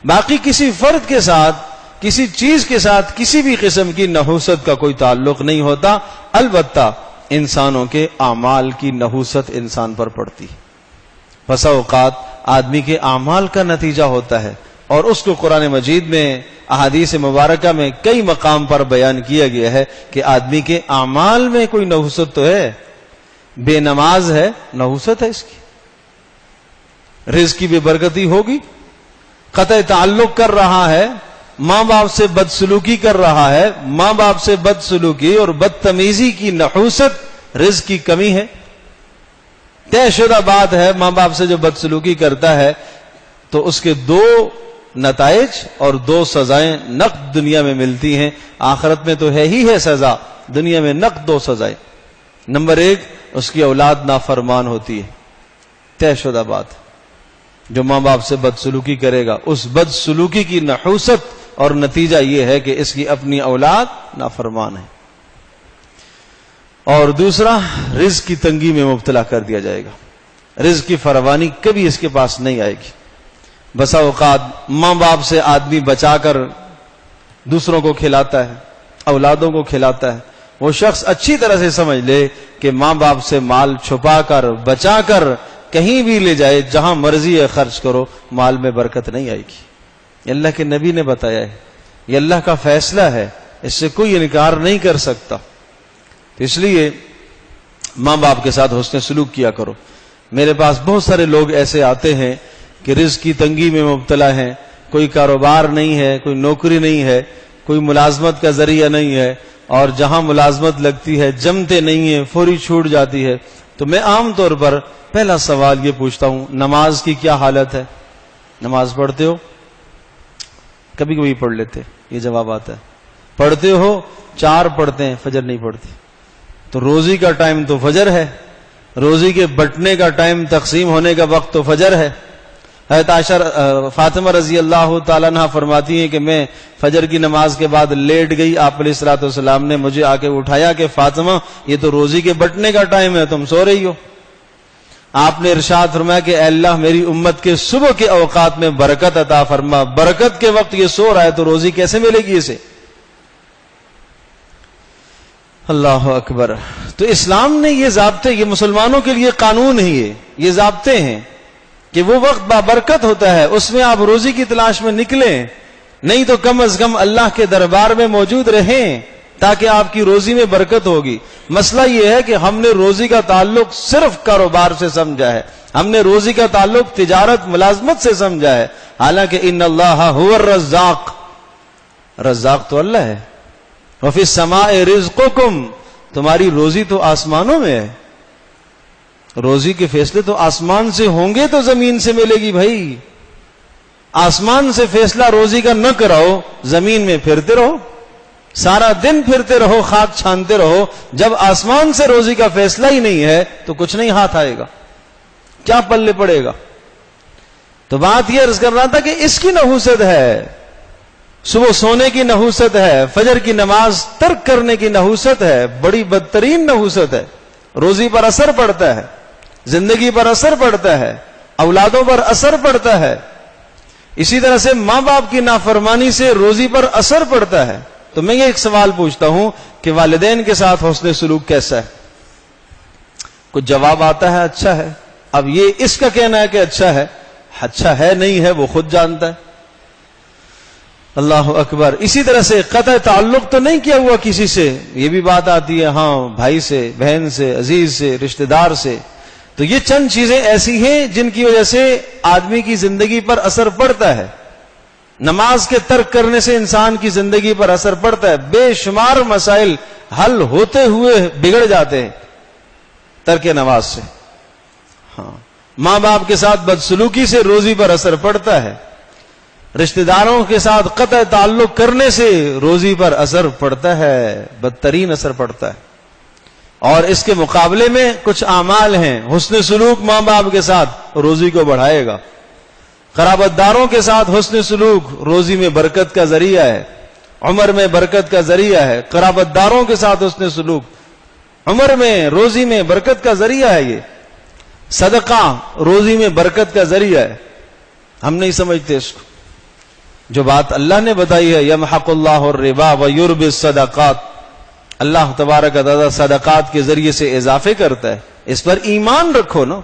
باقی کسی فرد کے ساتھ، کسی چیز کے ساتھ کسی بھی قسم کی نحوست کا کوئی تعلق نہیں ہوتا، البتہ انسانوں کے اعمال کی نحوست انسان پر پڑتی ہے۔ بسا اوقات آدمی کے اعمال کا نتیجہ ہوتا ہے، اور اس کو قرآن مجید میں، احادیث مبارکہ میں کئی مقام پر بیان کیا گیا ہے کہ آدمی کے اعمال میں کوئی نحوست تو ہے۔ بے نماز ہے، نحوست ہے اس کی، رزق کی بے برکتی ہوگی۔ قطع تعلق کر رہا ہے، ماں باپ سے بدسلوکی کر رہا ہے، ماں باپ سے بدسلوکی اور بدتمیزی کی نحوست رزق کی کمی ہے۔ طے شدہ بات ہے، ماں باپ سے جو بدسلوکی کرتا ہے تو اس کے دو نتائج اور دو سزائیں نقد دنیا میں ملتی ہیں، آخرت میں تو ہے ہی ہے سزا، دنیا میں نقد دو سزائیں۔ نمبر ایک، اس کی اولاد نافرمان ہوتی ہے، طے شدہ بات۔ جو ماں باپ سے بدسلوکی کرے گا اس بدسلوکی کی نحوست اور نتیجہ یہ ہے کہ اس کی اپنی اولاد نافرمان ہے۔ اور دوسرا، رزق کی تنگی میں مبتلا کر دیا جائے گا، رزق کی فراوانی کبھی اس کے پاس نہیں آئے گی۔ بسا اوقات ماں باپ سے آدمی بچا کر دوسروں کو کھلاتا ہے، اولادوں کو کھلاتا ہے۔ وہ شخص اچھی طرح سے سمجھ لے کہ ماں باپ سے مال چھپا کر، بچا کر کہیں بھی لے جائے، جہاں مرضی ہے خرچ کرو، مال میں برکت نہیں آئے گی۔ یہ اللہ کے نبی نے بتایا ہے، یہ اللہ کا فیصلہ ہے، اس سے کوئی انکار نہیں کر سکتا۔ تو اس لیے ماں باپ کے ساتھ حسن سلوک کیا کرو۔ میرے پاس بہت سارے لوگ ایسے آتے ہیں کہ رزق کی تنگی میں مبتلا ہیں، کوئی کاروبار نہیں ہے، کوئی نوکری نہیں ہے، کوئی ملازمت کا ذریعہ نہیں ہے، اور جہاں ملازمت لگتی ہے جمتے نہیں ہیں، فوری چھوٹ جاتی ہے۔ تو میں عام طور پر پہلا سوال یہ پوچھتا ہوں، نماز کی کیا حالت ہے؟ نماز پڑھتے ہو؟ کبھی کبھی پڑھ لیتے، یہ جواب آتا ہے۔ پڑھتے ہو؟ 4 پڑھتے ہیں، فجر نہیں پڑھتے۔ تو روزی کا ٹائم تو فجر ہے، روزی کے بٹنے کا ٹائم، تقسیم ہونے کا وقت تو فجر ہے۔ حضرت عائشہ فاطمہ رضی اللہ تعالیٰ عنہ فرماتی ہیں کہ میں فجر کی نماز کے بعد لیٹ گئی، آپ علیہ الصلوۃ والسلام نے مجھے آ کے اٹھایا کہ فاطمہ یہ تو روزی کے بٹنے کا ٹائم ہے، تم سو رہی ہو۔ آپ نے ارشاد فرمایا کہ اے اللہ میری امت کے صبح کے اوقات میں برکت عطا فرما، برکت کے وقت یہ سو رہا ہے تو روزی کیسے ملے گی اسے؟ اللہ اکبر۔ تو اسلام نے یہ ضابطے، یہ مسلمانوں کے لیے قانون ہی ہے، یہ ضابطے ہیں کہ وہ وقت بابرکت ہوتا ہے، اس میں آپ روزی کی تلاش میں نکلیں، نہیں تو کم از کم اللہ کے دربار میں موجود رہیں تاکہ آپ کی روزی میں برکت ہوگی۔ مسئلہ یہ ہے کہ ہم نے روزی کا تعلق صرف کاروبار سے سمجھا ہے، ہم نے روزی کا تعلق تجارت ملازمت سے سمجھا ہے، حالانکہ ان اللہ هو الرزاق، رزاق تو اللہ ہے۔ وفی السماء رزقکم، تمہاری روزی تو آسمانوں میں ہے، روزی کے فیصلے تو آسمان سے ہوں گے تو زمین سے ملے گی بھائی۔ آسمان سے فیصلہ روزی کا نہ کراؤ، زمین میں پھرتے رہو، سارا دن پھرتے رہو، خاک چھانتے رہو، جب آسمان سے روزی کا فیصلہ ہی نہیں ہے تو کچھ نہیں ہاتھ آئے گا، کیا پلے پڑے گا؟ تو بات یہ عرض کر رہا تھا کہ اس کی نحوست ہے، صبح سونے کی نحوست ہے، فجر کی نماز ترک کرنے کی نحوست ہے، بڑی بدترین نحوست ہے۔ روزی پر اثر پڑتا ہے، زندگی پر اثر پڑتا ہے، اولادوں پر اثر پڑتا ہے، اسی طرح سے ماں باپ کی نافرمانی سے روزی پر اثر پڑتا ہے۔ تو میں یہ ایک سوال پوچھتا ہوں کہ والدین کے ساتھ حسن سلوک کیسا ہے؟ کچھ جواب آتا ہے اچھا ہے۔ اب یہ اس کا کہنا ہے کہ اچھا ہے نہیں ہے وہ خود جانتا ہے۔ اللہ اکبر۔ اسی طرح سے قطع تعلق تو نہیں کیا ہوا کسی سے، یہ بھی بات آتی ہے، ہاں بھائی سے، بہن سے، عزیز سے، رشتہ دار سے۔ تو یہ چند چیزیں ایسی ہیں جن کی وجہ سے آدمی کی زندگی پر اثر پڑتا ہے۔ نماز کے ترک کرنے سے انسان کی زندگی پر اثر پڑتا ہے، بے شمار مسائل حل ہوتے ہوئے بگڑ جاتے ہیں ترک نماز سے۔ ہاں، ماں باپ کے ساتھ بدسلوکی سے روزی پر اثر پڑتا ہے، رشتہ داروں کے ساتھ قطع تعلق کرنے سے روزی پر اثر پڑتا ہے، بدترین اثر پڑتا ہے۔ اور اس کے مقابلے میں کچھ اعمال ہیں، حسن سلوک ماں باپ کے ساتھ روزی کو بڑھائے گا، قرابت داروں کے ساتھ حسن سلوک روزی میں برکت کا ذریعہ ہے، عمر میں برکت کا ذریعہ ہے۔ قرابت داروں کے ساتھ حسن سلوک عمر میں، روزی میں برکت کا ذریعہ ہے۔ یہ صدقہ روزی میں برکت کا ذریعہ ہے، ہم نہیں سمجھتے اس کو۔ جو بات اللہ نے بتائی ہے یمحق اللہ الربا ویربی الصدقات، اللہ تبارک و تعالی صدقات کے ذریعے سے اضافے کرتا ہے، اس پر ایمان رکھو نا.